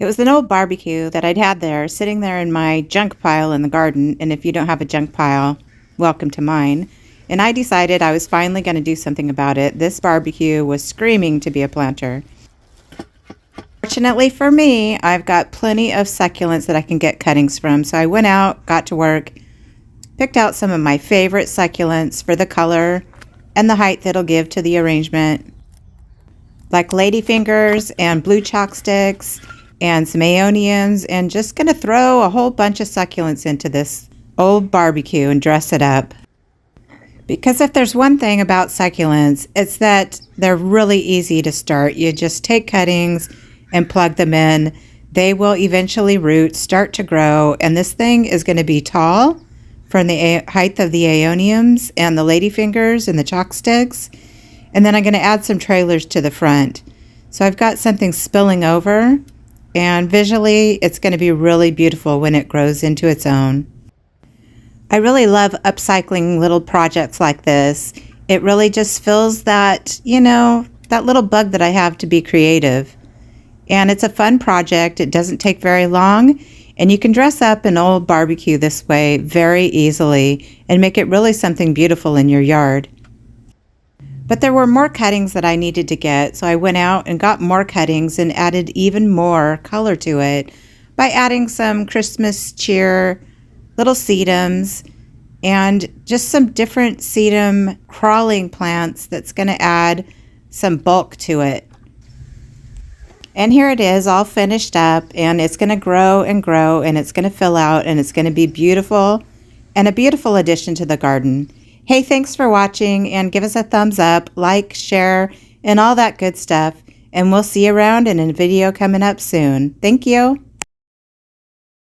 It was an old barbecue that I'd had there, sitting there in my junk pile in the garden, and if you don't have a junk pile, welcome to mine. And I decided I was finally going to do something about it. This barbecue was screaming to be a planter. Fortunately for me, I've got plenty of succulents that I can get cuttings from, so I went out, got to work, picked out some of my favorite succulents for the color and the height that'll give to the arrangement, like ladyfingers and blue chalk sticks and some aeoniums, and just going to throw a whole bunch of succulents into this old barbecue and dress it up. Because if there's one thing about succulents, it's that they're really easy to start. You just take cuttings and plug them in. They will eventually root, start to grow, and this thing is going to be tall from the height of the aeoniums and the ladyfingers and the chalk sticks. And then I'm going to add some trailers to the front. So I've got something spilling over, and visually it's going to be really beautiful when it grows into its own. I really love upcycling little projects like this. It really just fills that, that little bug that I have to be creative. And it's a fun project. It doesn't take very long, and you can dress up an old barbecue this way very easily and make it really something beautiful in your yard. But there were more cuttings that I needed to get, so I went out and got more cuttings and added even more color to it by adding some Christmas cheer little sedums and just some different sedum crawling plants that's going to add some bulk to it. And here it is all finished up, and it's going to grow and grow, and it's going to fill out, and it's going to be beautiful and a beautiful addition to the garden. Hey, thanks for watching, and give us a thumbs up, like, share, and all that good stuff. And we'll see you around in a video coming up soon. Thank you.